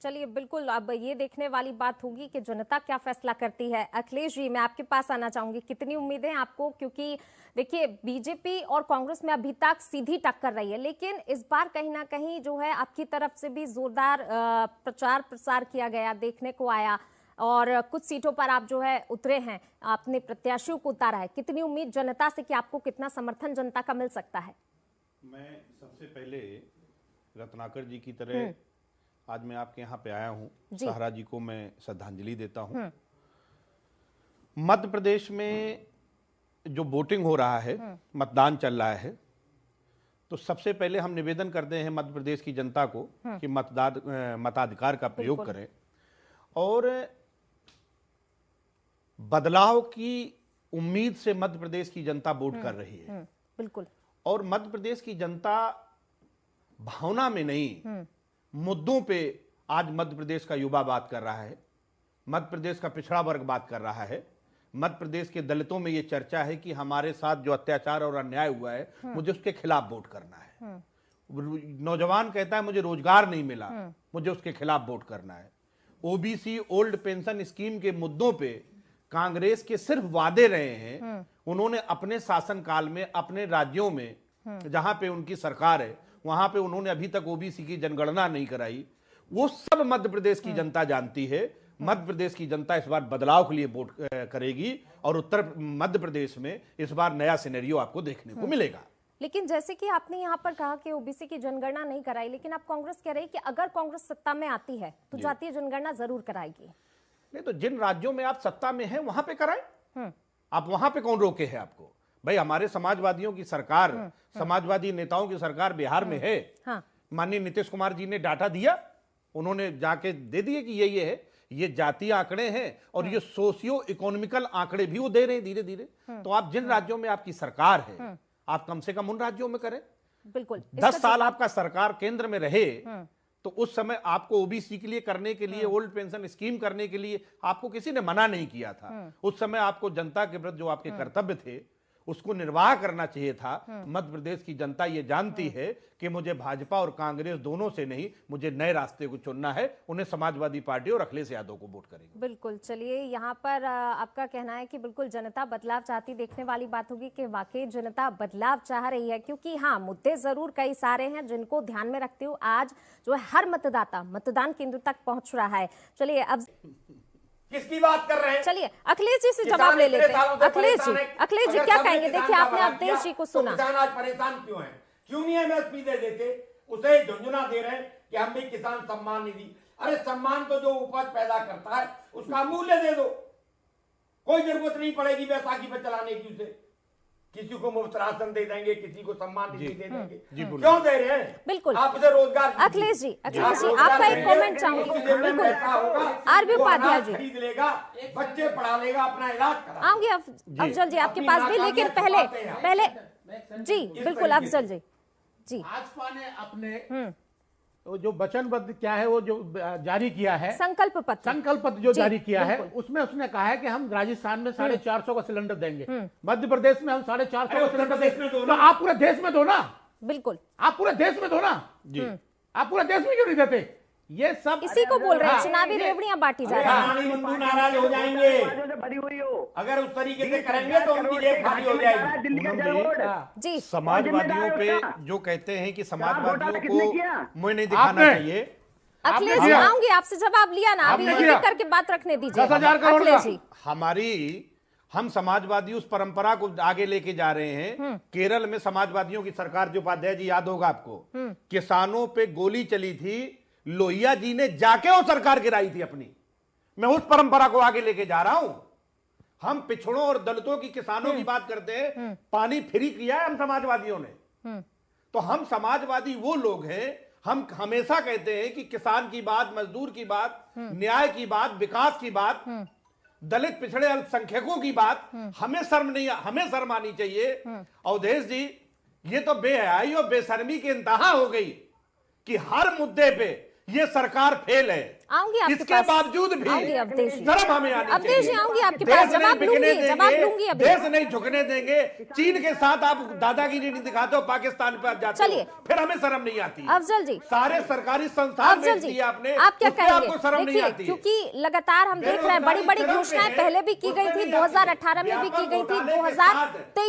चलिए बिल्कुल, अब ये देखने वाली बात होगी कि जनता क्या फैसला करती है। अखिलेश जी, मैं आपके पास आना चाहूंगी, कितनी उम्मीदें आपको, क्योंकि देखिए बीजेपी और कांग्रेस में अभी तक सीधी टक्कर रही है, लेकिन इस बार कहीं ना कहीं जो है आपकी तरफ से भी जोरदार प्रचार प्रसार किया गया, देखने को आया, और कुछ सीटों पर आप जो है उतरे हैं, आपने प्रत्याशियों को उतारा है। कितनी उम्मीद जनता से कि आपको कितना समर्थन जनता का मिल सकता है? मैं सबसे पहले रत्नाकर जी की तरह आज मैं आपके यहाँ पे आया हूँ, सहारा जी को मैं श्रद्धांजलि देता हूँ। मध्य प्रदेश में जो वोटिंग हो रहा है, मतदान चल रहा है, तो सबसे पहले हम निवेदन करते हैं मध्य प्रदेश की जनता को कि मताधिकार का प्रयोग करें और बदलाव की उम्मीद से मध्य प्रदेश की जनता वोट कर रही है। बिल्कुल। और मध्य प्रदेश की जनता भावना में नहीं, मुद्दों पे आज मध्य प्रदेश का युवा बात कर रहा है, मध्य प्रदेश का पिछड़ा वर्ग बात कर रहा है, मध्य प्रदेश के दलितों में ये चर्चा है कि हमारे साथ जो अत्याचार और अन्याय हुआ है मुझे उसके खिलाफ वोट करना है। नौजवान कहता है मुझे रोजगार नहीं मिला, मुझे उसके खिलाफ वोट करना है। ओबीसी ओल्ड पेंशन स्कीम के मुद्दों पे कांग्रेस के सिर्फ वादे रहे हैं। उन्होंने अपने शासनकाल में अपने राज्यों में जहां पे उनकी सरकार है वहां पे उन्होंने अभी तक ओबीसी की जनगणना नहीं कराई। वो सब मध्य प्रदेश की जनता जानती है। मध्य प्रदेश की जनता इस बार बदलाव के लिए वोट करेगी और उत्तर मध्य प्रदेश में इस बार नया सिनेरियो आपको देखने को मिलेगा। लेकिन जैसे कि आपने यहाँ पर कहा कि ओबीसी की जनगणना नहीं कराई, लेकिन अब कांग्रेस कह रही है कि अगर कांग्रेस सत्ता में आती है तो जातीय जनगणना जरूर कराएगी। नहीं तो जिन राज्यों में आप सत्ता में हैं वहां पे कराएं। आप वहां पे कौन रोके है आपको? भाई हमारे समाजवादियों की सरकार, समाजवादी नेताओं की सरकार बिहार में है। माननीय नीतीश कुमार जी ने डाटा दिया, उन्होंने जाके दे दिए कि ये है, ये जातीय आंकड़े हैं और ये सोशियो इकोनॉमिकल आंकड़े भी वो दे रहे हैं धीरे धीरे। तो आप जिन राज्यों में आपकी सरकार है आप कम से कम उन राज्यों में करें। बिल्कुल। 10 साल आपका सरकार केंद्र में रहे तो उस समय आपको ओबीसी के लिए करने के लिए, ओल्ड पेंशन स्कीम करने के लिए आपको किसी ने मना नहीं किया था। उस समय आपको जनता के प्रति जो आपके कर्तव्य थे उसको निर्वाह करना चाहिए था। मध्य प्रदेश की जनता ये जानती है कि मुझे भाजपा और कांग्रेस दोनों से नहीं, मुझे नए रास्ते को चुनना है। उन्हें समाजवादी पार्टी और अखिलेश यादव को वोट करेंगे। बिल्कुल। चलिए, यहाँ पर आपका कहना है कि बिल्कुल जनता बदलाव चाहती, देखने वाली बात होगी कि वाकई जनता बदलाव चाह रही है, क्योंकि हाँ, मुद्दे जरूर कई सारे हैं जिनको ध्यान में रखते हुए आज जो है हर मतदाता मतदान केंद्र तक पहुंच रहा है। चलिए, अब किसकी बात कर रहे हैं? चलिए अखिलेश जी से जवाब ले लेते हैं। अखिलेश जी क्या कहेंगे? देखिए, आपने अवधेश जी को सुना। किसान आज परेशान क्यों हैं? क्यों नहीं एमएसपी दे देते? उसे झुंझुना दे रहे हैं कि हम भी किसान सम्मान निधि। अरे सम्मान तो जो उपज पैदा करता है उसका मूल्य दे दो, कोई जरूरत नहीं पड़ेगी बैसाखी पे चलाने की। उसे किसी को मुफ्त राशन दे देंगे, किसी को सम्मान निधि दे देंगे। क्यों दे रहे हैं? बिल्कुल। आप उसे रोजगार। अखिलेश जी आपका एक कमेंट चाहूंगी। बिल्कुल। आरबी उपाध्याय जी खरीद लेगा, बच्चे पढ़ा लेगा, अपना इलाज करा। आऊंगी अफजल जी आपके पास भी, लेकिन पहले जी बिल्कुल अफजल जी भाजपा ने अपने जो वचनबद्ध क्या है वो जो जारी किया है, संकल्प पत्र जो जारी किया है, उसमें उसने कहा है कि हम राजस्थान में 450 का सिलेंडर देंगे, मध्य प्रदेश में हम 450 का सिलेंडर देंगे। तो आप पूरे देश में दो ना। बिल्कुल, आप पूरे देश में दो ना जी। आप पूरे देश में क्यों नहीं देते? ये सब इसी को बोल रहे हैं, चुनावी रेवड़ियां बांटी जा रही है। नाराज हो जाएंगे भरी हुई हो, अगर उस तरीके से करेंगे तो उनकी जेब खाली हो जाएगी। जी, समाजवादियों पे जो कहते हैं कि समाजवादियों को मुंह नहीं दिखाना चाहिए। अखिलेश जी आऊंगी, आपसे जवाब लिया ना, अभी एक करके बात रखने दीजिए। 10,000 करोड़ हम समाजवादी उस परंपरा को आगे लेके जा रहे हैं। केरल में समाजवादियों की सरकार, जो उपाध्याय जी याद होगा आपको, किसानों पे गोली चली थी, लोहिया जी ने जाके वो सरकार गिराई थी अपनी। मैं उस परंपरा को आगे लेके जा रहा हूं। हम पिछड़ों और दलितों की, किसानों की बात करते हैं, पानी फ्री किया है हम समाजवादियों ने। तो हम समाजवादी वो लोग हैं, हम हमेशा कहते हैं कि किसान की बात, मजदूर की बात, न्याय की बात, विकास की बात, दलित पिछड़े अल्पसंख्यकों की बात हमें शर्म आनी चाहिए। अवधेश जी, ये तो बेहयाई और बेशर्मी की इंतहा हो गई कि हर मुद्दे पे ये सरकार फेल है। आऊंगी आपके इसके पास, बावजूद भी अवधेश जी, शर्म हमें आनी अवधेश जी चाहिए। आऊंगी आपके पास, जवाब लूंगी अभी। देश नहीं झुकने देंगे। चीन के साथ आप दादागिरी नहीं दिखाते हो, पाकिस्तान पर जाते हो, चलिए। फिर हमें शर्म नहीं आती। अफजल जी, सारे सरकारी संस्थान अफजल जी, आपने, आप क्या कहेंगे? आपको शर्म नहीं देखिए, आती? क्योंकि लगातार हम देख रहे हैं बड़ी बड़ी घोषणाएं पहले भी की गई थी, 2018 में भी की गई थी, 2023